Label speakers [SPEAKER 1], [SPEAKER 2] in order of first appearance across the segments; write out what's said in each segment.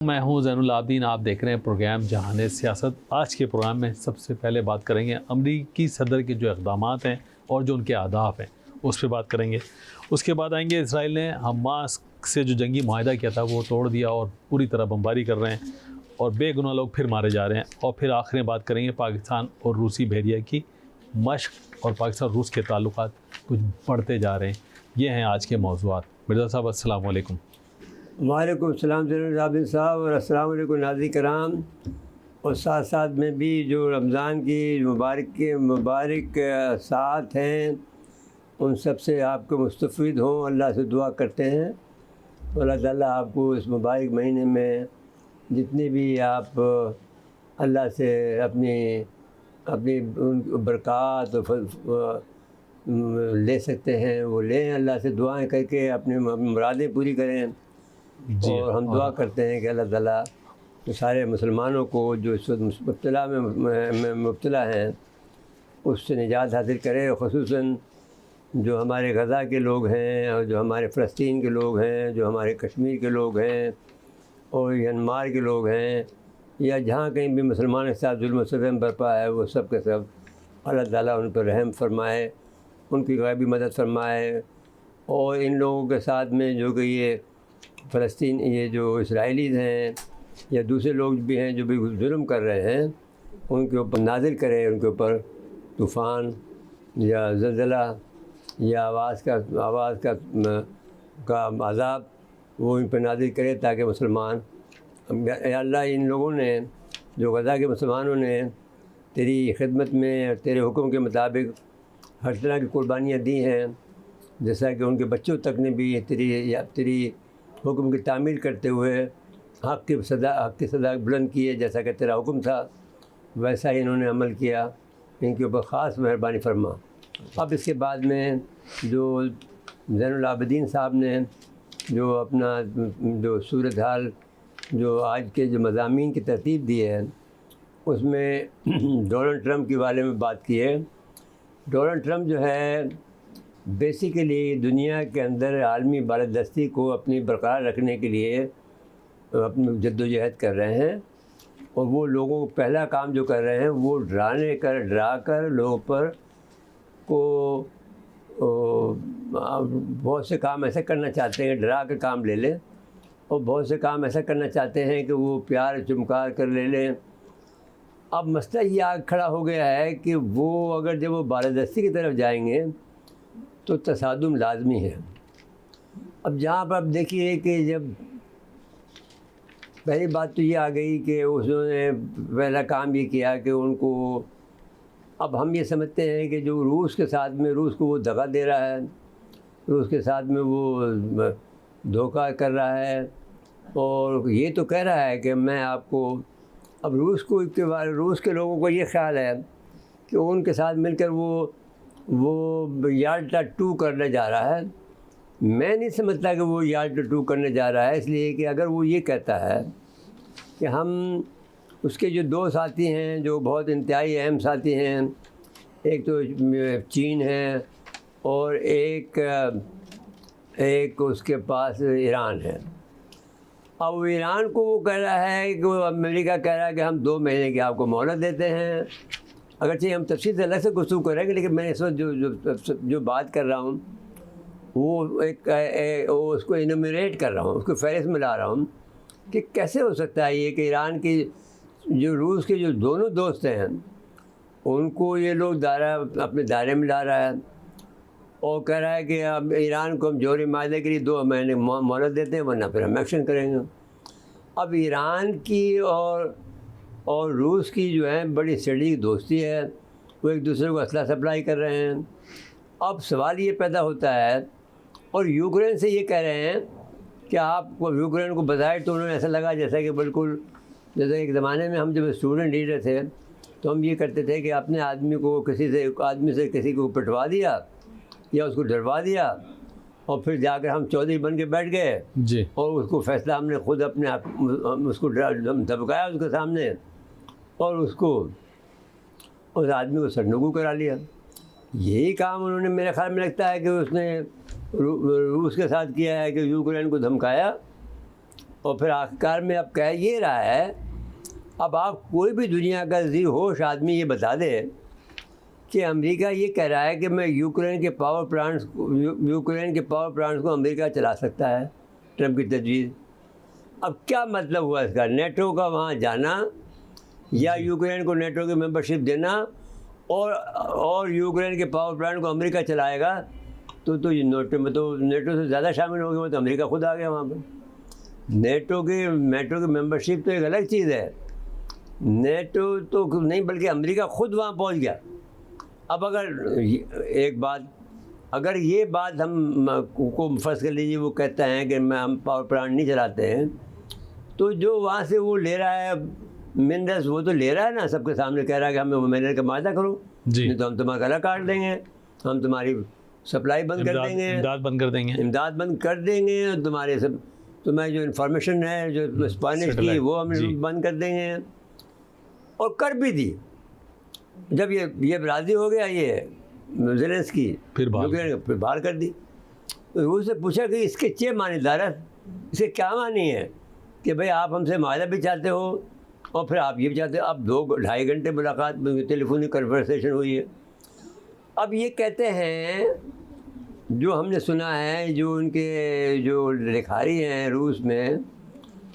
[SPEAKER 1] मैं हूं ज़ैनुल आबिदीन। आप देख रहे हैं प्रोग्राम जहान सियासत। आज के प्रोग्राम में सबसे पहले बात करेंगे अमरीकी सदर के जो इक़दामात हैं और जो उनके अहदाफ हैं उस पर बात करेंगे। उसके बाद आएंगे इसराइल ने हमास से जो जंगी मुआहदा किया था वो तोड़ दिया और पूरी तरह बमबारी कर रहे हैं और बेगुनाह लोग फिर मारे जा रहे हैं। और फिर आखिर में बात करेंगे पाकिस्तान और रूसी बहरिया की मशक़ और पाकिस्तान रूस के ताल्लुकात कुछ बढ़ते जा रहे हैं। ये हैं आज के मौज़ूआत। मिर्ज़ा साहब अस्सलाम वालेकुम।
[SPEAKER 2] वालेकुम सलाम ज़ैनुल आबिदीन साहब और अस्सलाम वालेकुम नाज़रीन कराम। और साथ साथ में भी जो रमज़ान की मुबारक साथ हैं उन सब से आपको मुस्तफ़ीद हों, अल्लाह से दुआ करते हैं। अल्लाह ताला आपको इस मुबारक महीने में जितनी भी आप अल्लाह से अपनी अपनी बरक़ात ले सकते हैं वो लें। अल्लाह से दुआएं करके अपनी मुरादें पूरी करें। और हम दुआ करते हैं कि अल्लाह ताला सारे मुसलमानों को जो इस वक्त मुब्तला में मुब्तला हैं उससे निजात हासिल करे। और ख़ुसूसन जो हमारे गज़ा के लोग हैं और जो हमारे फ़लस्तीन के लोग हैं, जो हमारे कश्मीर के लोग हैं और म्यांमार के लोग हैं, या जहाँ कहीं भी मुसलमान के साथ जुल्म सितम बरपा है, वो सब के सब अल्लाह ताला उन पर रहम फरमाए, उनकी गैबी मदद फरमाए। और इन लोगों के साथ में जो कि ये फ़लस्तीन, ये जो इसराइलीज़ हैं या दूसरे लोग भी हैं जो भी जुल्म कर रहे हैं, उनके ऊपर नाज़िल करे, उनके ऊपर तूफ़ान या ज़लज़ला या आवाज़ का अज़ाब वो इन पर नाज़िल करे ताकि मुसलमान, या अल्लाह इन लोगों ने जो गज़ा के मुसलमानों ने तेरी खिदमत में तेरे हुक्म के मुताबिक हर तरह की कुर्बानियाँ दी हैं, जैसा कि उनके बच्चों तक ने भी तेरी हुक्म की तामील करते हुए हक़ की सदा बुलंद की है, जैसा कि तेरा हुक्म था वैसा ही इन्होंने अमल किया। इनके ऊपर ख़ास मेहरबानी फरमा। अब इसके बाद में जो ज़ैनुल आबिदीन साहब ने जो अपना जो सूरत हाल जो आज के जो मज़ामीन की तरतीब दी है उसमें डोनाल्ड ट्रंप के बारे में बात की है। डोनाल्ड ट्रंप जो है बेसिकली दुनिया के अंदर आलमी बालादस्ती को अपनी बरकरार रखने के लिए अपनी जद्दोजहद कर रहे हैं। और वो लोगों को पहला काम जो कर रहे हैं वो डरा कर लोगों पर को बहुत से काम ऐसे करना चाहते हैं, डरा कर काम ले लें, और बहुत से काम ऐसा करना चाहते हैं कि वो प्यार चमकार कर ले लें। अब मसला ये आग खड़ा हो गया है कि वो अगर जब वो बालादस्ती की तरफ जाएंगे तो तसादुम लाजमी है। अब जहाँ पर आप देखिए कि जब पहली बात तो ये आ गई कि उसने पहला काम ये किया कि उनको, अब हम ये समझते हैं कि जो रूस के साथ में रूस को वो दगा दे रहा है, रूस के साथ में वो धोखा कर रहा है और ये तो कह रहा है कि मैं आपको, अब रूस के लोगों को ये ख्याल है कि उनके साथ मिलकर वो याल्टा 2 करने जा रहा है। मैं नहीं समझता कि वो याल्टा 2 करने जा रहा है, इसलिए कि अगर वो ये कहता है कि हम उसके जो 2 साथी हैं जो बहुत इंतहाई अहम साथी हैं, एक तो चीन है और एक उसके पास ईरान है। अब ईरान को वो कह रहा है कि अमेरिका कह रहा है कि हम 2 महीने की आपको मोहलत देते हैं। अगरचे हम तफसील से अलग से गुफ्तगू करेंगे, लेकिन मैं इस वक्त जो बात कर रहा हूँ वो वो उसको इनमरेट कर रहा हूँ, उसको फहरिस्त में ला रहा हूँ कि कैसे हो सकता है ये कि ईरान की जो रूस के जो दोनों दोस्त हैं उनको ये लोग अपने दायरे में ला रहा है और कह रहा है कि अब ईरान को हम जोहरी माहदे के लिए 2 महीने मोहलत देते हैं, वरना फिर हम एक्शन करेंगे। अब ईरान की और रूस की जो है बड़ी सड़ी दोस्ती है, वो एक दूसरे को असला सप्लाई कर रहे हैं। अब सवाल ये पैदा होता है, और यूक्रेन से ये कह रहे हैं कि आप यूक्रेन को बताए तो उन्होंने ऐसा लगा जैसा कि बिल्कुल जैसे एक ज़माने में हम जब स्टूडेंट लीडर थे तो हम ये करते थे कि अपने आदमी से किसी को पिटवा दिया या उसको डरवा दिया और फिर जाकर हम चौधरी बन के बैठ गए
[SPEAKER 1] जी,
[SPEAKER 2] और उसको फैसला हमने खुद अपने उसको धमकाया उसके सामने और उसको उस आदमी को सरनगू करा लिया। यही काम उन्होंने मेरे ख्याल में लगता है कि उसने रूस के साथ किया है कि यूक्रेन को धमकाया और फिर आखिरकार में अब कह ये रहा है, अब आप कोई भी दुनिया का ज़ी होश आदमी ये बता दे कि अमेरिका ये कह रहा है कि मैं यूक्रेन के पावर प्लांट्स को अमेरिका चला सकता है, ट्रंप की तजवीज़। अब क्या मतलब हुआ इसका? नेटो का वहाँ जाना या यूक्रेन को नेटो की मेंबरशिप देना और यूक्रेन के पावर प्लांट को अमेरिका चलाएगा, तो ये नेटो से ज़्यादा शामिल हो गया, तो अमेरिका खुद आ गया वहाँ पर। नेटो की मेंबरशिप तो एक अलग चीज़ है, नेटो तो नहीं बल्कि अमेरिका खुद वहाँ पहुँच गया। अब अगर ये बात हम को फर्ज कर लीजिए, वो कहता है कि हम पावर प्लांट नहीं चलाते हैं, तो जो वहाँ से वो ले रहा है मिनरल्स, वो तो ले रहा है ना, सबके सामने कह रहा है कि हमें वो मिनरल का मादा करो, नहीं तो हम तुम्हारा गला काट देंगे, हम तुम्हारी सप्लाई बंद कर देंगे, इमदाद बंद कर देंगे, तुम्हारे सब तुम्हारी जो इन्फॉर्मेशन है जो स्पेनिश की वो हम बंद कर देंगे। और कर भी दी। जब ये राज़ी हो गया ये ज़ेलेंस्की, फिर बाहर कर दी। तो रूस से पूछा कि इसके चे मानीदार है, इसके क्या मानी है कि भाई आप हमसे मायदा भी चाहते हो और फिर आप ये भी चाहते हो। अब 2-2.5 घंटे मुलाकात टेलीफोनिक कन्वर्सेशन हुई है। अब ये कहते हैं, जो हमने सुना है, जो उनके जो लेखारी हैं रूस में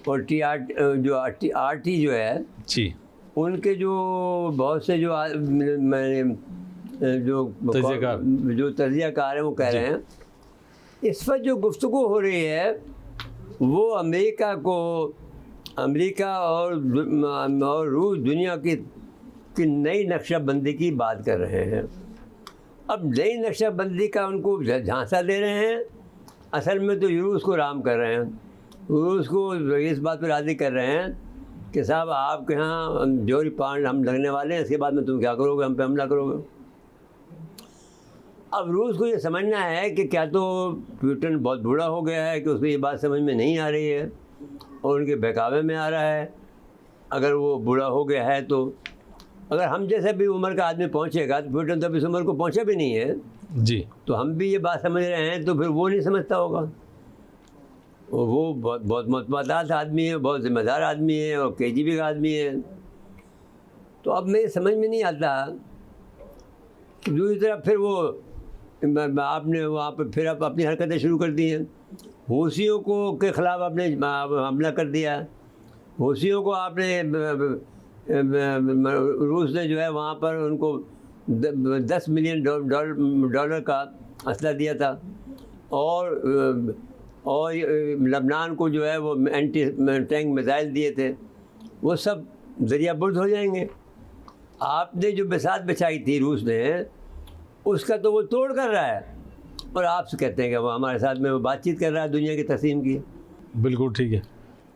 [SPEAKER 2] और RT जो है
[SPEAKER 1] जी,
[SPEAKER 2] उनके जो बहुत से जो तजियाकार हैं वो कह रहे हैं इस पर जो गुफ्तगू हो रही है वो अमेरिका और रूस दुनिया की नई नक्शाबंदी की बात कर रहे हैं। अब नई नक्शाबंदी का उनको झांसा दे रहे हैं, असल में तो रूस को राम कर रहे हैं, रूस को इस बात पर राज़ी कर रहे हैं कि साहब आपके यहाँ जोरी पांड हम लगने वाले हैं, इसके बाद में तुम क्या करोगे, हम पे हमला करोगे। अब रूस को ये समझना है कि क्या तो पुतिन बहुत बूढ़ा हो गया है कि उसको ये बात समझ में नहीं आ रही है और उनके बहकावे में आ रहा है। अगर वो बूढ़ा हो गया है तो अगर हम जैसे भी उम्र का आदमी पहुँचेगा, तो पुतिन तो इस उम्र को पहुँचा भी नहीं है
[SPEAKER 1] जी, तो
[SPEAKER 2] हम भी ये बात समझ रहे हैं, तो फिर वो नहीं समझता होगा। वो बहुत मतमदात आदमी है, बहुत जिम्मेदार आदमी है और KGB का आदमी है। तो अब मेरे समझ में नहीं आता कि दूसरी तरफ फिर वो आपने वहाँ पर फिर आप अपनी हरकतें शुरू कर दी हैं। हूसियों के ख़िलाफ़ आपने हमला कर दिया, हूसियों को आपने रूस ने जो है वहाँ पर उनको $10 मिलियन का असला दिया था और लबनान को जो है वो एंटी टैंक मिसाइल दिए थे। वो सब ज़रिया बुर्द हो जाएंगे। आपने जो बिसात बिछाई थी रूस ने, उसका तो वो तोड़ कर रहा है और आपसे कहते हैं कि वो हमारे साथ में वो बातचीत कर रहा है दुनिया की तस्लीम की।
[SPEAKER 1] बिल्कुल ठीक है।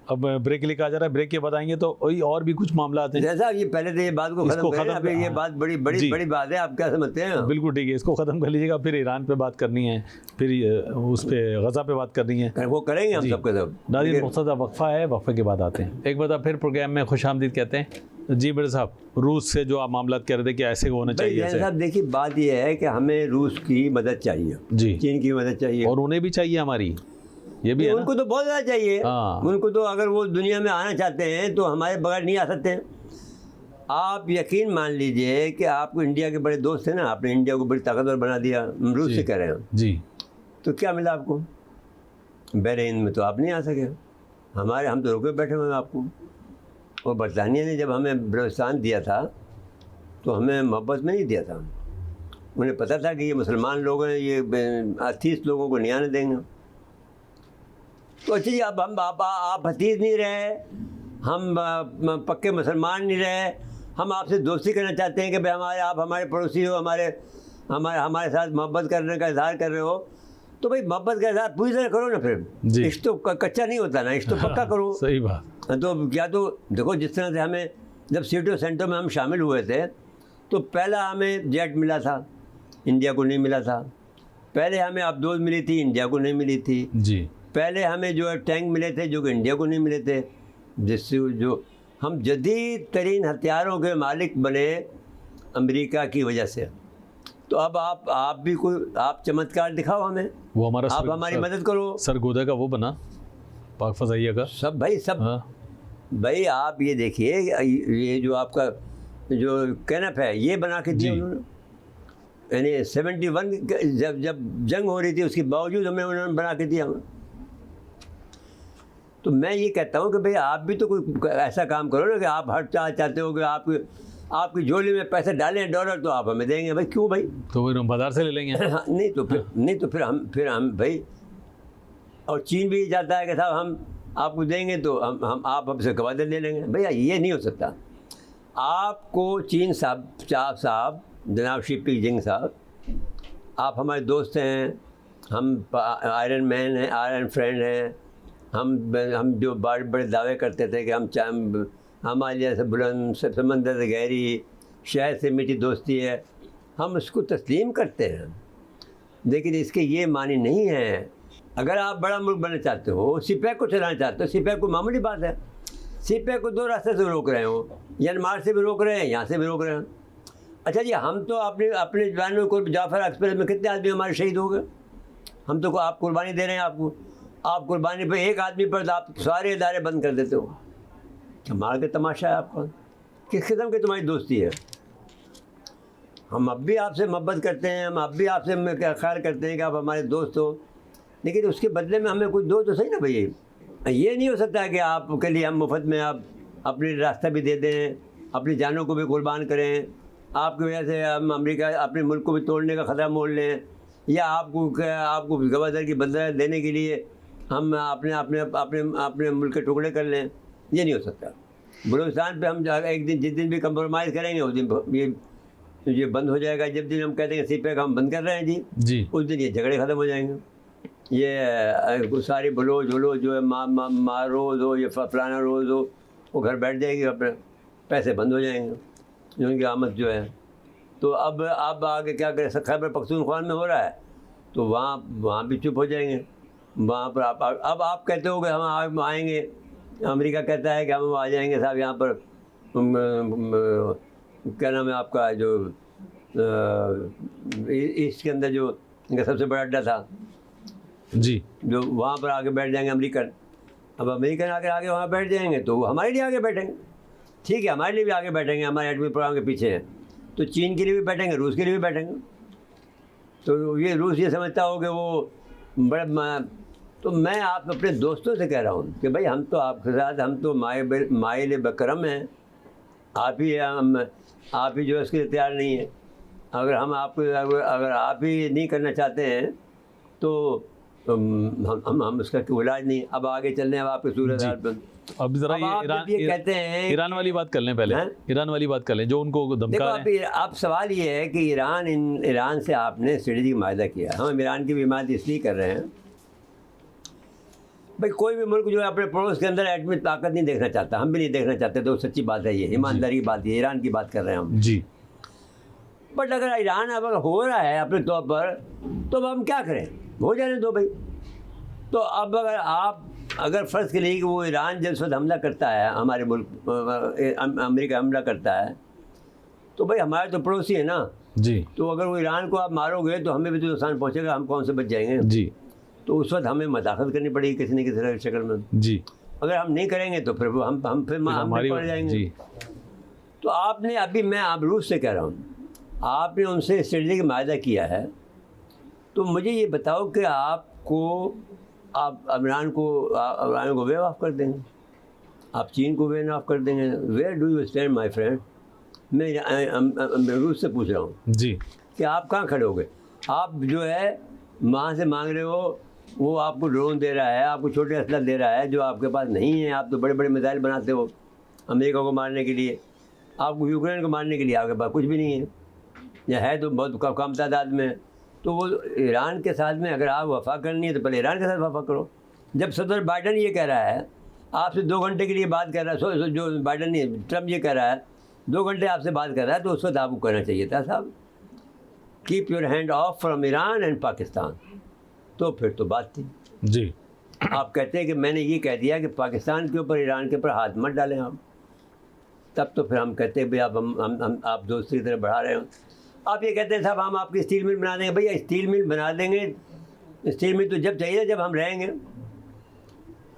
[SPEAKER 1] अब ब्रेक लेकर आ जा रहा है, ब्रेक के बताएंगे तो और भी कुछ मामला आते हैं।
[SPEAKER 2] जैसा ये पहले तो ये बात को खत्म करें, ये बात बड़ी बात है, आप क्या समझते हैं?
[SPEAKER 1] बिल्कुल ठीक है, इसको ख़त्म कर लीजिएगा, फिर ईरान पे बात करनी है, फिर उस पर गज़ा पे बात करनी है,
[SPEAKER 2] वो करेंगे हम सबके सब।
[SPEAKER 1] नाज़रीन मुख्तसर वक्फ़ा है, वक्फ़े के बाद आते हैं। एक बार फिर प्रोग्राम में खुशामदीद कहते हैं। जी मेरे साहब, रूस से जो आप मामला कह रहे थे कि ऐसे होना चाहिए
[SPEAKER 2] साहब, देखिए बात यह है कि हमें रूस की मदद चाहिए जी, चीन की मदद चाहिए
[SPEAKER 1] और उन्हें भी चाहिए हमारी, ये भी है
[SPEAKER 2] उनको तो बहुत ज़्यादा चाहिए। उनको तो अगर वो दुनिया में आना चाहते हैं तो हमारे बगैर नहीं आ सकते हैं। आप यकीन मान लीजिए कि आपको इंडिया के बड़े दोस्त हैं ना, आपने इंडिया को बड़ी ताकतवर बना दिया, रूस से कह रहे हैं
[SPEAKER 1] जी,
[SPEAKER 2] तो क्या मिला आपको? बहरीन में तो आप नहीं आ सके, हम तो रुके बैठे हुए आपको। और बरतानिया ने जब हमें बलूचिस्तान दिया था तो हमें मोहब्बत में नहीं दिया था, उन्हें पता था कि ये मुसलमान लोग हैं, ये 30 लोगों को नहीं आने देंगे। तो अच्छा जी, अब आप हतीज़ नहीं रहे, हम पक्के मुसलमान नहीं रहे, हम आपसे दोस्ती करना चाहते हैं कि भाई आप हमारे पड़ोसी हो, हमारे साथ मोहब्बत करने का इजहार कर रहे हो, तो भाई मोहब्बत का इजहार पूरी तरह करो ना। फिर इश्क तो कच्चा नहीं होता ना, इश्क तो पक्का करो।
[SPEAKER 1] सही बात।
[SPEAKER 2] तो क्या तो देखो, जिस तरह से हमें जब सीटो सेंटर में हम शामिल हुए थे तो पहला हमें जेट मिला था, इंडिया को नहीं मिला था। पहले हमें अब्दोल मिली थी, इंडिया को नहीं मिली थी
[SPEAKER 1] जी।
[SPEAKER 2] पहले हमें जो है टैंक मिले थे जो कि इंडिया को नहीं मिले थे, जिससे जो हम जदीद तरीन हथियारों के मालिक बने अमेरिका की वजह से। तो अब आप भी चमत्कार दिखाओ हमें,
[SPEAKER 1] वो हमारा
[SPEAKER 2] आप हमारी मदद करो।
[SPEAKER 1] सरगोदा का वो बना पाक फ़ज़ाइया का
[SPEAKER 2] सब भाई सब।
[SPEAKER 1] हाँ
[SPEAKER 2] भाई आप ये देखिए, ये जो आपका जो कैनप है ये बना के दिया
[SPEAKER 1] जी।
[SPEAKER 2] उन्होंने, यानी 71 जब जंग हो रही थी उसके बावजूद हमें उन्होंने बना के दिया। तो मैं ये कहता हूँ कि भाई आप भी तो कोई ऐसा काम करो ना कि आप हर चाहते हो कि आपकी झोली में पैसे डालें डॉलर तो आप हमें देंगे। भाई क्यों भाई?
[SPEAKER 1] तो फिर हम बाज़ार से ले लेंगे।
[SPEAKER 2] हाँ, नहीं तो फिर हम भाई, और चीन भी चाहता है कि साहब हम आपको देंगे तो हम आप हमसे गवादर ले लेंगे। भैया ये नहीं हो सकता। आपको चीन साहब जनाब शी पिंगजिंग साहब, आप हमारे दोस्त हैं, हम आयरन मैन हैं, आयरन फ्रेंड हैं। हम जो बड़े बड़े दावे करते थे कि हम हमारे जैसे बुलंद समंदर से गहरी, शहर से मीठी दोस्ती है, हम उसको तस्लीम करते हैं। लेकिन इसके ये मानी नहीं है। अगर आप बड़ा मुल्क बनना चाहते हो, सिपैक को चलाना चाहते हो, सिपैक को मामूली बात है, सिपैक को 2 रास्ते से रोक रहे हो, म्यांमार से भी रोक रहे हैं, यहाँ से भी रोक रहे हैं। अच्छा जी, हम तो अपने जवानों को जाफर एक्सप्रेस में कितने आदमी हमारे शहीद हो गए। हम तो आप कुर्बानी दे रहे हैं। आप कुर्बानी पे एक आदमी पर आप सारे इदारे बंद कर देते हो। कमाल का तमाशा है आपका। किस किस्म की तुम्हारी दोस्ती है? हम अब भी आपसे मोहब्बत करते हैं, हम अब भी आपसे ख्याल करते हैं कि आप हमारे दोस्त हो, लेकिन उसके बदले में हमें कुछ दो तो सही ना भैया। ये नहीं हो सकता कि आपके लिए हम मुफ्त में आप अपनी रास्ता भी दे दें, अपनी जानों को भी कुर्बान करें, आपकी वजह से हम अमेरिका अपने मुल्क को भी तोड़ने का ख़तरा मोल लें, या आपको गवादर की बदला देने के लिए हम अपने अपने अपने अपने मुल्क के टुकड़े कर लें। ये नहीं हो सकता। बलूचिस्तान पे हम एक दिन जिस दिन भी कंप्रोमाइज़ करेंगे उस दिन ये बंद हो जाएगा। जब दिन हम कहते हैं सिपैक हम बंद कर रहे हैं जी, उस दिन ये झगड़े ख़त्म हो जाएंगे। ये सारी बलोच वलोच जो है रोज़ हो या फलाना रोज़ हो, वो घर बैठ जाएगी, अपने पैसे बंद हो जाएंगे उनकी आमद जो है। तो अब आगे क्या करें? खैबर पख्तूनख्वा में हो रहा है तो वहाँ भी चुप हो जाएंगे। वहाँ पर अब आप कहते हो कि हम आएंगे, अमेरिका कहता है कि हम आ जाएंगे साहब यहाँ पर, क्या नाम है आपका जो ईस्ट के अंदर जो इनका सबसे बड़ा अड्डा था
[SPEAKER 1] जी,
[SPEAKER 2] जो वहाँ पर आके बैठ जाएंगे अमेरिकन। अब अमेरिकन आगे वहाँ बैठ जाएंगे तो वो हमारे लिए आगे बैठेंगे। ठीक है, हमारे लिए भी आगे बैठेंगे, हमारे एटमी प्रोग्राम के पीछे हैं। तो चीन के लिए भी बैठेंगे, रूस के लिए भी बैठेंगे। तो ये रूस ये समझता हो कि वो बड़ा। तो मैं आप अपने दोस्तों से कह रहा हूँ कि भाई हम तो आपके साथ, हम तो माइल बकरम हैं, आप ही जो है उसके लिए तैयार नहीं है। अगर आप ही नहीं करना चाहते हैं तो हम उसका कोई इलाज नहीं। अब आगे चलने अब आपके सूरत पर
[SPEAKER 1] अब जरा
[SPEAKER 2] ये कहते हैं
[SPEAKER 1] ईरान वाली बात कर लें पहले। ईरान वाली बात कर लें जो उनको धमका रहे हैं।
[SPEAKER 2] आप सवाल ये है कि ईरान से आपने स्ट्रेटेजिक माहिदा किया। हम ईरान की भी हिमायत इसलिए कर रहे हैं भाई, कोई भी मुल्क जो है अपने पड़ोस के अंदर एटमी ताकत नहीं देखना चाहता, हम भी नहीं देखना चाहते। तो सच्ची बात है, ये ईमानदारी की बात है। ईरान की बात कर रहे हैं हम
[SPEAKER 1] जी।
[SPEAKER 2] बट अगर ईरान अब हो रहा है अपने तौर पर तो अब हम क्या करें? हो जाने दो भाई। तो अब अगर फ़र्ज़ के लिए कि वो ईरान जब वक्त हमला करता है, हमारे मुल्क अमेरिका हमला करता है, तो भाई हमारे तो पड़ोसी है ना
[SPEAKER 1] जी।
[SPEAKER 2] तो अगर वो ईरान को आप मारोगे तो हमें भी तो नुकसान पहुँचेगा, हम कौन से बच जाएंगे
[SPEAKER 1] जी।
[SPEAKER 2] तो उस वक्त हमें मदाखलत करनी पड़ेगी किसी न किसी शक्ल में
[SPEAKER 1] जी।
[SPEAKER 2] अगर हम नहीं करेंगे तो फिर हम पड़ जाएंगे जी। तो आपने अभी मैं आप रूस से कह रहा हूँ, आपने उनसे स्ट्रेटेजिक माहिदा किया है, तो मुझे ये बताओ कि आप ईरान को वेव ऑफ कर देंगे, आप चीन को वेव ऑफ कर देंगे। Where do you stand my friend? मैं रूस से पूछ रहा हूँ
[SPEAKER 1] जी
[SPEAKER 2] कि आप कहाँ खड़े हो गए? आप जो है वहाँ से मांग रहे हो, वो आपको ड्रोन दे रहा है, आपको छोटे असला दे रहा है जो आपके पास नहीं है। आप तो बड़े बड़े मिसाइल बनाते हो अमेरिका को मारने के लिए, आपको यूक्रेन को मारने के लिए आपके पास कुछ भी नहीं है, या है तो बहुत कम तादाद में। तो वो ईरान के साथ में अगर आप वफा करनी है तो पहले ईरान के साथ वफा करो। जब सदर बाइडन ये कह रहा है, आपसे 2 घंटे के लिए बात कर रहा है, जो बाइडन नहीं, ट्रम्प ये कह रहा है 2 घंटे आपसे बात कर रहा है, तो उस वक्त आपको कहना चाहिए था साहब keep your hand of from Iran and Pakistan. तो फिर तो बात थी
[SPEAKER 1] जी।
[SPEAKER 2] आप कहते हैं कि मैंने ये कह दिया कि पाकिस्तान के ऊपर, ईरान के ऊपर हाथ मत डालें आप, तब तो फिर हम कहते हैं भाई आप दोस्ती की तरफ बढ़ा रहे हो। आप ये कहते हैं साहब हम आपकी स्टील मिल बना देंगे। भैया स्टील मिल बना देंगे, स्टील मिल तो जब चाहिए जब हम रहेंगे।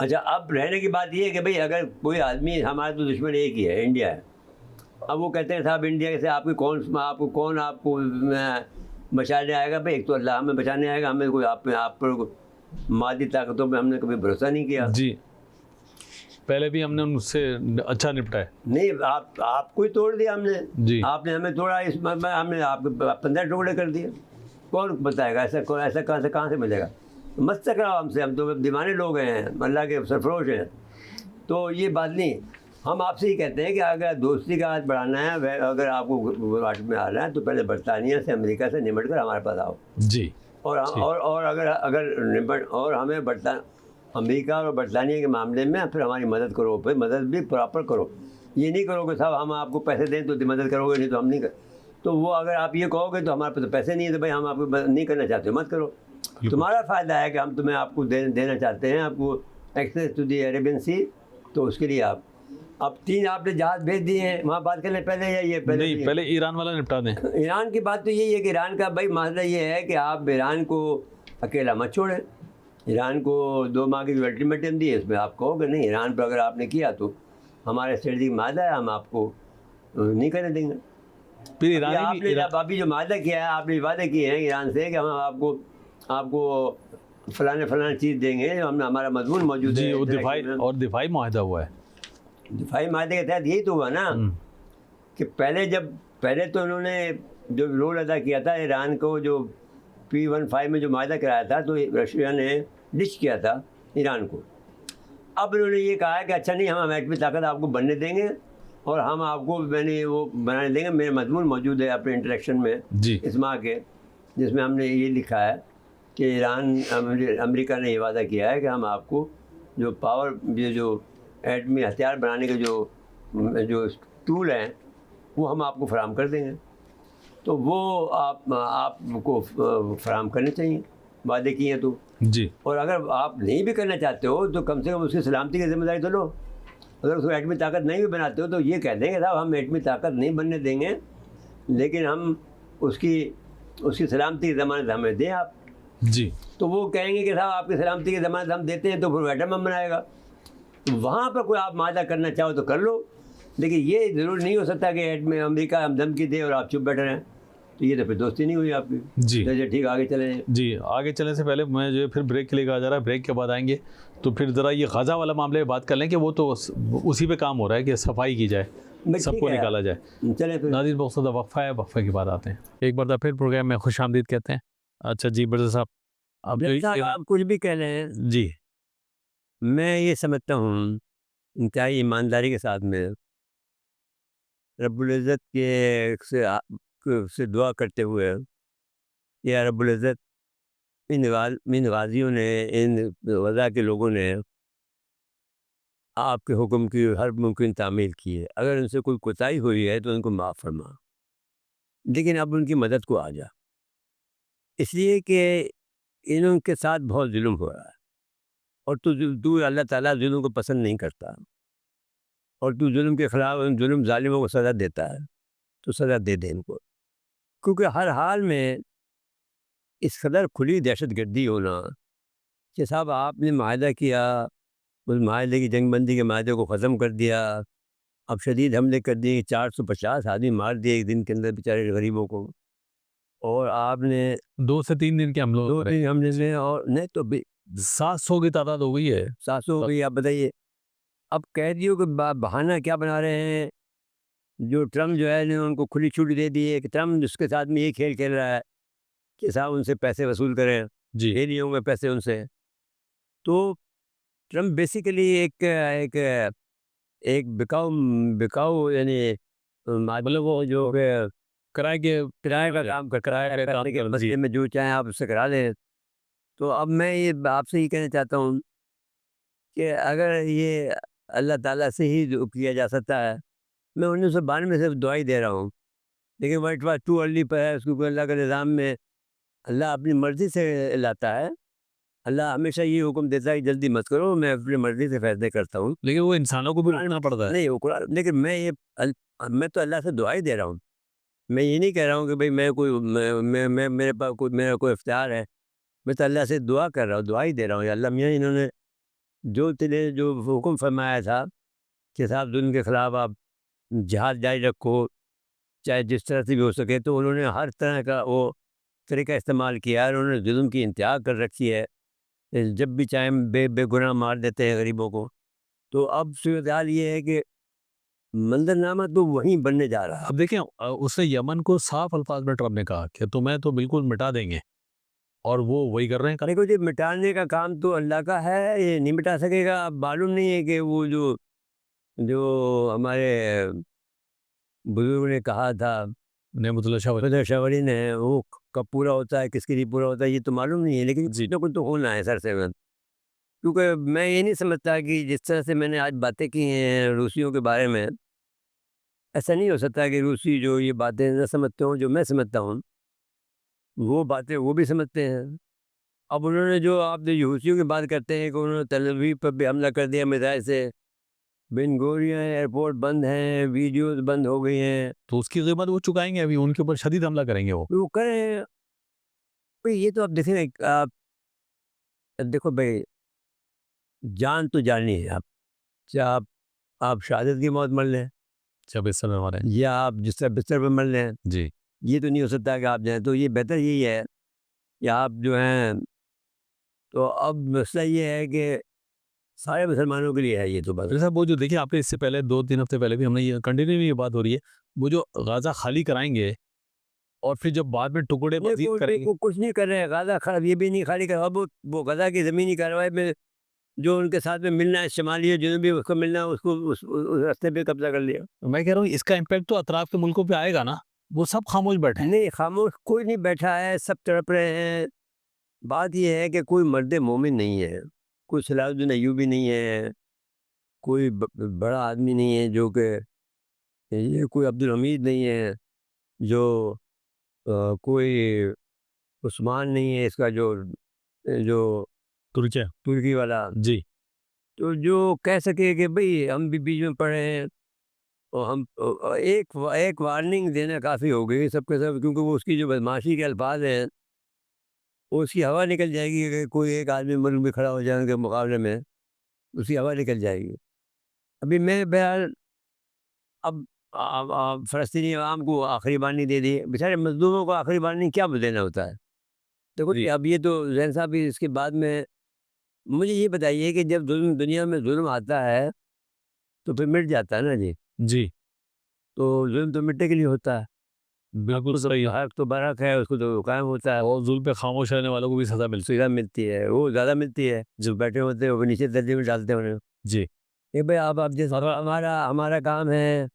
[SPEAKER 2] अच्छा, अब रहने की बात ये है कि भाई अगर कोई आदमी, हमारा तो दुश्मन एक ही है, इंडिया है। अब वो कहते हैं साहब इंडिया से आपको कौन बचाने आएगा? भाई एक तो अल्लाह हमें बचाने आएगा, हमें कोई आप पर मादी ताकतों पे हमने कभी भरोसा नहीं किया।
[SPEAKER 1] जी, पहले भी हमने उनसे अच्छा निपटा है।
[SPEAKER 2] नहीं, आपको ही तोड़ दिया हमने।
[SPEAKER 1] जी।
[SPEAKER 2] आपने हमें तोड़ा, हमने आपके 15 टुकड़े कर दिए। कौन बताएगा? ऐसा कहाँ से मिलेगा? मत टकराओ हमसे, हम तो दीवाने लोग हैं, अल्लाह के सरफरोश हैं। तो ये बात नहीं, हम आपसे ही कहते हैं कि अगर दोस्ती का हाथ बढ़ाना है, अगर आपको वाट में आना है, तो पहले बरतानिया से, अमेरिका से निमट कर हमारे पास आओ।
[SPEAKER 1] जी।
[SPEAKER 2] और अगर हमें अमेरिका और बरतानिया के मामले में फिर हमारी मदद करो, फिर मदद भी प्रॉपर करो। ये नहीं करोगे साहब हम आपको पैसे दें तो मदद करोगे, नहीं तो हम नहीं कर। तो वो अगर आप ये कहोगे तो हमारे पास तो पैसे नहीं है, तो भाई हम आपको नहीं करना चाहते हो, मत करो। तुम्हारा फ़ायदा है कि हम तुम्हें आपको देना चाहते हैं, आपको एक्सेस टू दी अरेबियन सी, तो उसके लिए आप अब 3 आपने जहाज़ भेज दिए हैं, वहाँ बात करने पहले, या ये
[SPEAKER 1] पहले ईरान वाला निपटा दें।
[SPEAKER 2] ईरान की बात तो यही है कि ईरान का भाई मसला ये है कि आप ईरान को अकेला मत छोड़ें। ईरान को 2 माह की जो अल्टीमेटम दी है, इसमें आप कहोगे नहीं, ईरान पर अगर आपने किया तो हमारे स्ट्रेटजिक मादा है, हम आपको नहीं करने देंगे।
[SPEAKER 1] फिर ईरान
[SPEAKER 2] अभी जो मादा किया है, आपने वादे किए हैं ईरान से कि हम आपको फलाने चीज़ देंगे, जो हमने हमारा मजमून मौजूद है।
[SPEAKER 1] वो दिफाई माहिदा हुआ है।
[SPEAKER 2] दिफाई मादे के तहत यही तो हुआ ना कि पहले तो उन्होंने जो रोल अदा किया था ईरान को, जो P15 में जो माहिदा कराया था, तो रशिया ने डिश किया था ईरान को। अब उन्होंने ये कहा है कि अच्छा नहीं, हम एटमी ताकत आपको बनने देंगे और हम आपको वो बनाने देंगे। मेरे मजमून मौजूद है अपने इंटरेक्शन में इस माह के, जिसमें हमने ये लिखा है कि अमेरिका ने ये वादा किया है कि हम आपको जो एटमी हथियार बनाने के जो टूल हैं वो हम आपको फराहम कर देंगे। तो वो आपको फराहम करने चाहिए, वादे किए हैं तो।
[SPEAKER 1] जी।
[SPEAKER 2] और अगर आप नहीं भी करना चाहते हो तो कम से कम उसकी सलामती की जिम्मेदारी तो लो। अगर उसको एटमी ताकत नहीं भी बनाते हो तो ये कह देंगे साहब हम एटमी ताकत नहीं बनने देंगे, लेकिन हम उसकी सलामती की ज़मानत हमें दें आप।
[SPEAKER 1] जी।
[SPEAKER 2] तो वो कहेंगे कि साहब आपकी सलामती की ज़मानत हम देते हैं तो फिर एटम हम बनाएगा। तो वहाँ पर कोई आप मादा करना चाहो तो कर लो, लेकिन ये ज़रूर नहीं हो सकता कि अमेरिका हम धमकी दे और आप चुप बैठे रहें, तो ये तो फिर दोस्ती नहीं हुई आपकी।
[SPEAKER 1] जी।
[SPEAKER 2] तो ठीक, आगे चले।
[SPEAKER 1] जी, आगे चलने से पहले मैं जो फिर ब्रेक के लिए कहा जा रहा है, ब्रेक के बाद आएंगे तो फिर ज़रा ये गाज़ा वाला मामले में बात कर लें कि वो तो उसी पे काम हो रहा है कि सफाई की जाए, सबको निकाला जाए।
[SPEAKER 2] चले फिर
[SPEAKER 1] नाज़रीन, बहुत ज़्यादा वक्फ़ा है, वक्फ़े के बाद आते हैं। एक बार फिर प्रोग्राम में खुश आमदीद कहते हैं। अच्छा जी बरदर साहब,
[SPEAKER 2] आप कुछ भी कह रहे हैं
[SPEAKER 1] जी,
[SPEAKER 2] मैं ये समझता हूँ इंतहाई ईमानदारी के साथ में रब्बुल इज़्ज़त से दुआ करते हुए, या रब्बुल इज़्ज़त इन गाज़ियों ने, इन वज़ा के लोगों ने आपके हुक्म की हर मुमकिन तामील की है। अगर उनसे कोई कोताही हुई है तो उनको माफ़ फरमा, लेकिन अब उनकी मदद को आ जा, इसलिए कि इनके साथ बहुत जुल्म हो रहा है और तू अल्लाह ताला जुल्म को पसंद नहीं करता, और तू जुल्म के ख़िलाफ़ जुल्म ज़ालिमों को सज़ा देता है, तो सज़ा दे दे इनको। क्योंकि हर हाल में इस कदर खुली दहशतगर्दी होना कि साहब आपने माहिदा किया, उस माहिदे की जंगबंदी के माहिदे को ख़त्म कर दिया, अब शदीद हमले कर दिए, 450 आदमी मार दिए एक दिन के अंदर बेचारे गरीबों को, और आपने
[SPEAKER 1] 2 से 3 दिन के हमलों
[SPEAKER 2] 2 दिन हमले में, और नहीं तो
[SPEAKER 1] 700 की तादाद हो गई है।
[SPEAKER 2] 700 हो गई। आप बताइए, अब कैदियों के बहाना क्या बना रहे हैं? जो ट्रम्प जो है ने उनको खुली छूट दे दी है कि ट्रम्प उसके साथ में ये खेल खेल रहा है कि साहब उनसे पैसे वसूल करें,
[SPEAKER 1] जी।
[SPEAKER 2] ये नहीं होंगे पैसे उनसे। तो ट्रम्प बेसिकली एक बिकाऊ यानी मतलब वो जो किराए का काम करने के मसले में जो चाहें आप उससे करा लें। तो अब मैं ये आपसे ये कहना चाहता हूँ कि अगर ये अल्लाह ताला से ही जो किया जा सकता है, मैं 1992 में सिर्फ दुआई दे रहा हूँ, लेकिन वह इट वाज टू अर्ली पर है उसको, अल्लाह के निज़ाम में अल्लाह अपनी मर्ज़ी से लाता है। अल्लाह हमेशा ये हुक्म देता है कि जल्दी मत करो, मैं अपनी मर्ज़ी से फैसले करता हूँ।
[SPEAKER 1] लेकिन वो इंसानों को भी रखना पड़ता है।
[SPEAKER 2] नहीं वो कुरान, लेकिन मैं तो अल्लाह से दुआई दे रहा हूँ। मैं ये नहीं कह रहा हूँ कि भाई मेरा कोई इख्तियार है। मैं तो अल्लाह से दुआ कर रहा हूँ, दुआई दे रहा हूँ, या अल्लाह मियाँ इन्होंने जो तेरे जो हुक्म फरमाया था कि साहब जुल्म के ख़िलाफ़ आप जिहाद जारी रखो, चाहे जिस तरह से भी हो सके, तो उन्होंने हर तरह का वो तरीका इस्तेमाल किया है। उन्होंने जुल्म की इंतहा कर रखी है। जब भी चाहें बेगुनाह मार देते हैं गरीबों को। तो अब सूरत हाल ये है कि मंजरनामा तो वहीं बनने जा रहा है।
[SPEAKER 1] अब देखें उसने यमन को साफ अल्फाज में ट्रम्प ने कहा कि तुम्हें तो बिल्कुल मिटा देंगे, और वो वही कर रहे हैं।
[SPEAKER 2] देखो जी, मिटाने का काम तो अल्लाह का है, ये नहीं मिटा सकेगा। अब मालूम नहीं है कि वो जो जो हमारे बुजुर्ग ने कहा था,
[SPEAKER 1] नेमतुल्लाह शाह
[SPEAKER 2] खुदा शावरी ने, वो कब पूरा होता है, किसके लिए पूरा होता है, ये तो मालूम नहीं है। लेकिन
[SPEAKER 1] जी।
[SPEAKER 2] कुछ ना कुछ तो होना है सर से। क्योंकि मैं ये नहीं समझता कि जिस तरह से मैंने आज बातें की हैं रूसियों के बारे में, ऐसा नहीं हो सकता कि रूसी जो ये बातें न समझते हों जो मैं समझता हूँ, वो बातें वो भी समझते हैं। अब उन्होंने जो आप जो रूसियों की बात करते हैं कि उन्होंने तेल अवीव पर भी हमला कर दिया मिसाइल से, बिन गोरियाँ एयरपोर्ट बंद हैं, वीडियोस बंद हो गई हैं,
[SPEAKER 1] तो उसकी कीमत वो चुकाएंगे, अभी उनके ऊपर शदीद हमला करेंगे वो।
[SPEAKER 2] वो करें। भाई ये तो आप देखें, आप देखो भाई, जान तो जानी है। आप चाहे आप शहादत की मौत मर लें,
[SPEAKER 1] जब इस समय हमारे
[SPEAKER 2] या आप जिस तरह बिस्तर पर मर लें,
[SPEAKER 1] जी
[SPEAKER 2] ये तो नहीं हो सकता कि आप जाएं। तो ये बेहतर यही है कि आप जो हैं, तो अब मसला ये है कि सारे मुसलमानों के लिए है ये तो बस।
[SPEAKER 1] फिर साहब, वो जो देखिए आपने इससे पहले 2-3 हफ्ते पहले भी हमने ये कंटिन्यू ये बात हो रही है, वो जो गाज़ा खाली कराएंगे और फिर जब बाद में टुकड़े
[SPEAKER 2] नहीं,
[SPEAKER 1] मज़ीद करेंगे।
[SPEAKER 2] कुछ नहीं कर रहे हैं। गाज़ा खराब ये भी नहीं खाली कर। अब वो गाज़ा की ज़मीनी कार्रवाई में जो उनके साथ में मिलना है, शुमाली और जनूबी, उसको मिलना है, उसको उस रास्ते पे कब्जा कर लिया।
[SPEAKER 1] मैं कह रहा हूँ इसका इम्पैक्ट तो अतराफ के मुल्कों पे आएगा ना, वो सब खामोश बैठे हैं।
[SPEAKER 2] नहीं, खामोश कोई नहीं बैठा है, सब तड़प रहे हैं। बात ये है कि कोई मर्द मोमिन नहीं है, कोई सलाहुद्दीन अय्यूबी नहीं है, कोई बड़ा आदमी नहीं है जो कि, ये कोई अब्दुल हमीद नहीं है, जो कोई उस्मान नहीं है इसका, जो जो
[SPEAKER 1] तुर्किया
[SPEAKER 2] तुर्की वाला,
[SPEAKER 1] जी
[SPEAKER 2] तो जो कह सके कि भाई हम भी बीच में पड़े हैं। और हम एक वार्निंग देना काफ़ी हो गई सबके सब, क्योंकि वो उसकी जो बदमाशी के अल्फाज हैं, वो उसकी हवा निकल जाएगी कि कोई एक आदमी मुल्क में खड़ा हो जाए उनके मुकाबले में, उसकी हवा निकल जाएगी। अभी मैं बहरहाल, अब फ़लस्तीनी अवाम को आखिरी वार्निंग दे दी, बेचारे मज़लूमों को आखिरी वार्निंग क्या देना होता है। देखो
[SPEAKER 1] जी
[SPEAKER 2] अब ये तो जैन साहब भी इसके बाद में मुझे ये बताइए कि जब जुल्म दुनिया में जुल्म आता है तो फिर मिट जाता है ना जी।
[SPEAKER 1] जी
[SPEAKER 2] तो जुल्म तो मिटने के लिए होता है।
[SPEAKER 1] बिल्कुल सही है।
[SPEAKER 2] हक तो बरहक है, उसको तो कायम होता है।
[SPEAKER 1] और जुल्म पे खामोश रहने वालों को भी सज़ा मिलती
[SPEAKER 2] सुविधा मिलती है, वो ज़्यादा मिलती है। जो बैठे होते हैं वो नीचे दर्जे में डालते हैं उन्हें।
[SPEAKER 1] है। जी
[SPEAKER 2] ये भाई आप जैसे हमारा हमारा काम है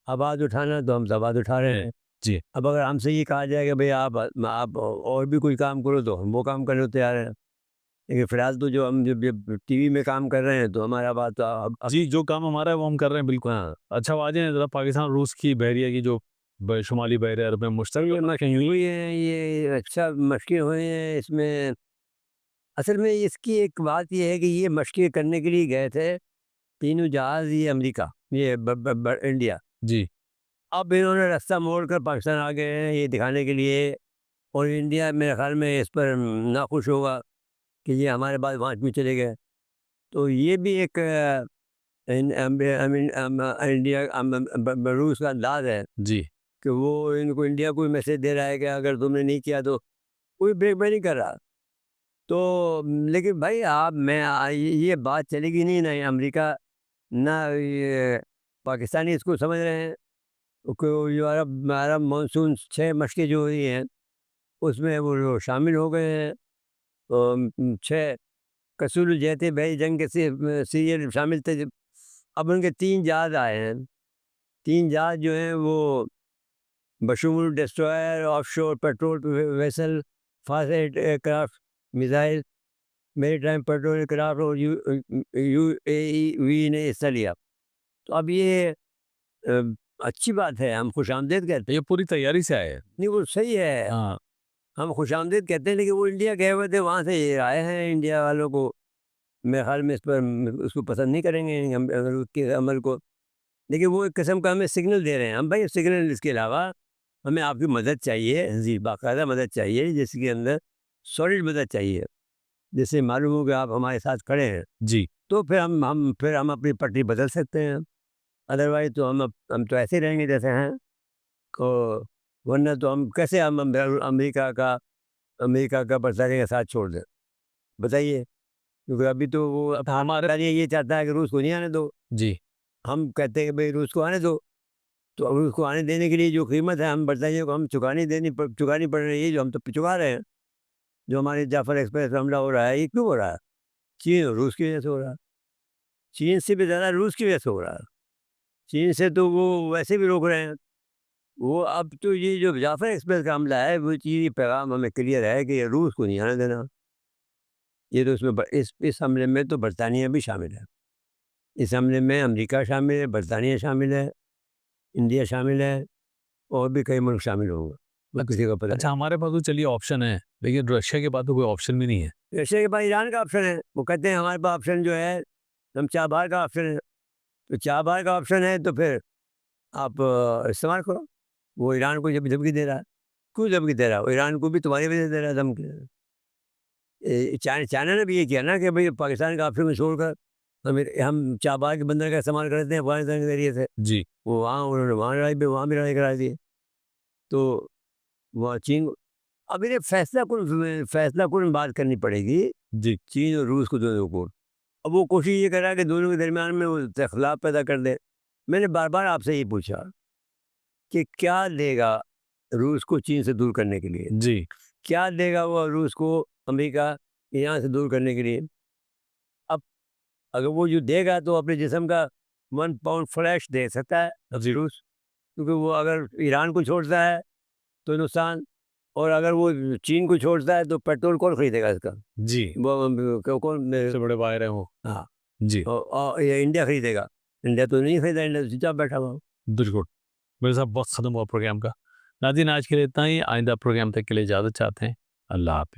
[SPEAKER 2] आवाज़ उठाना, तो हम तो आवाज़ उठा रहे हैं।
[SPEAKER 1] जी
[SPEAKER 2] अब अगर हमसे ये कहा जाए कि भाई आप और भी कोई काम करो, तो हम वो काम करने को तैयार हैं। लेकिन फ़िलहाल तो जो हम जब टीवी में काम कर रहे हैं, तो हमारा बात तो अब
[SPEAKER 1] जी, जो काम हमारा है वो हम कर रहे हैं बिल्कुल।
[SPEAKER 2] हाँ।
[SPEAKER 1] अच्छा, वो आ जाएँ ज़रा पाकिस्तान रूस की बहरिया की जो शुमाली बहर अरब में
[SPEAKER 2] सर ये
[SPEAKER 1] मुश्तरक
[SPEAKER 2] मशक़ें हुई हैं, ये अच्छा मशक़ें हुई हैं इसमें। असल में इसकी एक बात ये है कि ये मशक़ें करने के लिए गए थे तीनों जहाज़, ये अमेरिका, ये इंडिया।
[SPEAKER 1] जी
[SPEAKER 2] अब इन्होंने रास्ता मोड़ कर पाकिस्तान आ गए हैं ये दिखाने के लिए, और इंडिया मेरे ख़्याल में इस पर नाखुश होगा कि ये हमारे बाद वहाँ क्यों चले गए। तो ये भी एक इंडिया रूस का अंदाज़ है
[SPEAKER 1] जी
[SPEAKER 2] कि वो इनको इंडिया को मैसेज दे रहा है कि अगर तुमने नहीं किया तो कोई ब्रेक भी नहीं कर रहा। तो लेकिन भाई आप मैं ये बात चलेगी नहीं ना, ये अमेरिका ना ये पाकिस्तानी इसको समझ रहे हैं कि जो अरब अरब मानसून 6 मशक़ें जो हुई हैं उसमें वो लोग शामिल हो गए हैं। तो 6 कसूल जहते बहरी जंग के सीरियल शामिल थे। अब उनके 3 जहाज़ आए हैं। 3 जहाज़ जो हैं वो बशमूल destroyer, offshore patrol vessel, fast aircraft, missile, maritime patrol aircraft, और यूएवी ने हिस्सा लिया। तो अब ये अ, अच्छी बात है, हम खुशामदीद कहते हैं।
[SPEAKER 1] ये पूरी तैयारी से आए हैं।
[SPEAKER 2] नहीं, वो सही है,
[SPEAKER 1] हाँ
[SPEAKER 2] हम खुशामदीद कहते हैं, लेकिन वो इंडिया गए हुए थे, वहाँ से ये आए हैं इंडिया वालों को। मेरे ख्याल में इस पर उसको पसंद नहीं करेंगे हम अगर उसके अमल को। देखिए वो एक किस्म का हमें सिग्नल दे रहे हैं, हम भाई सिग्नल, इसके अलावा हमें आपकी मदद चाहिए जी, बाकायदा मदद चाहिए जिसके अंदर सॉलिड मदद चाहिए। जिससे मालूम हो कि आप हमारे साथ खड़े हैं,
[SPEAKER 1] जी
[SPEAKER 2] तो फिर हम अपनी पटरी बदल सकते हैं। अदरवाइज तो हम तो ऐसे रहेंगे जैसे हैं। तो वरना तो हम कैसे अमेरिका का बरतानिया का साथ छोड़ दें, बताइए। क्योंकि अभी तो वो अब हमारा ये चाहता है कि रूस को नहीं आने दो।
[SPEAKER 1] जी
[SPEAKER 2] हम कहते हैं कि भाई रूस को आने दो। तो अब रूस को आने देने के लिए जो कीमत है हम बरतानिया को हम चुकानी पड़ रही है, जो हम तो चुका रहे हैं। जो हमारे जाफर एक्सप्रेस पर हमला हो रहा है, ये क्यों हो रहा है? चीन और रूस की वजह से हो रहा है। चीन से भी ज़्यादा रूस की वजह से हो रहा है। चीन से तो वो वैसे भी रोक रहे हैं। वो अब तो ये जो जाफर एक्सप्रेस का हमला है, वो चीज़ ये पैगाम हमें क्लियर है कि ये रूस को नहीं आने देना। ये तो उसमें इस हमले में तो बरतानिया भी शामिल है। इस हमले में अमेरिका शामिल है, बरतानिया शामिल है, इंडिया शामिल है, और भी कई मुल्क शामिल होंगे। वो किसी को पता
[SPEAKER 1] अच्छा, हमारे पास तो चलिए ऑप्शन है, लेकिन रशिया के पास तो कोई ऑप्शन भी नहीं है।
[SPEAKER 2] नहीं। रशिया के पास ईरान का ऑप्शन है। वो कहते हैं हमारे पास ऑप्शन जो है, हम चाबहार का ऑप्शन है। तो चाबहार का ऑप्शन है तो फिर आप इस्तेमाल करो। वो ईरान को जब धमकी दे रहा है, क्यों धमकी दे रहा है? वो ईरान को भी तुम्हारी वजह से दे रहा है धमकी। चाइना ने भी ये किया ना कि भाई पाकिस्तान का ऑप्शन में छोड़कर हम चाबहार के बंदर का इस्तेमाल करते हैं अफगानिस्तान के जरिए से।
[SPEAKER 1] जी
[SPEAKER 2] वो वहाँ उन्होंने वहाँ भी लड़ाई करा दी। तो वहाँ चीन, अब इन्हें फैसला कुन बात करनी पड़ेगी
[SPEAKER 1] जी
[SPEAKER 2] चीन और रूस को, दोनों को। अब वो कोशिश ये कर रहा है कि दोनों के दरमियान में वो इख्तलाफ पैदा कर दे। मैंने बार बार आपसे ये पूछा कि क्या देगा रूस को चीन से दूर करने के लिए?
[SPEAKER 1] जी
[SPEAKER 2] क्या देगा वो रूस को अमेरिका यहाँ से दूर करने के लिए? अब अगर वो जो देगा तो अपने जिस्म का 1 पाउंड फ्लैश दे सकता है
[SPEAKER 1] जी
[SPEAKER 2] रूस। क्योंकि वो अगर ईरान को छोड़ता है तो नुकसान, और अगर वो चीन को छोड़ता है तो पेट्रोल कौन खरीदेगा इसका?
[SPEAKER 1] जी
[SPEAKER 2] वो कौन?
[SPEAKER 1] सबसे बड़े बाहर हैं वो।
[SPEAKER 2] हाँ,
[SPEAKER 1] जी
[SPEAKER 2] और ये इंडिया खरीदेगा। इंडिया तो नहीं खरीदा, इंडिया तो चुपचाप बैठा हुआ।
[SPEAKER 1] बिल्कुल। मेरे साहब वक्त ख़त्म हुआ प्रोग्राम का। नाज़रीन, आज के लिए इतना ही। आइंदा प्रोग्राम तक के लिए इजाज़त चाहते हैं। अल्लाह हाफ़िज़।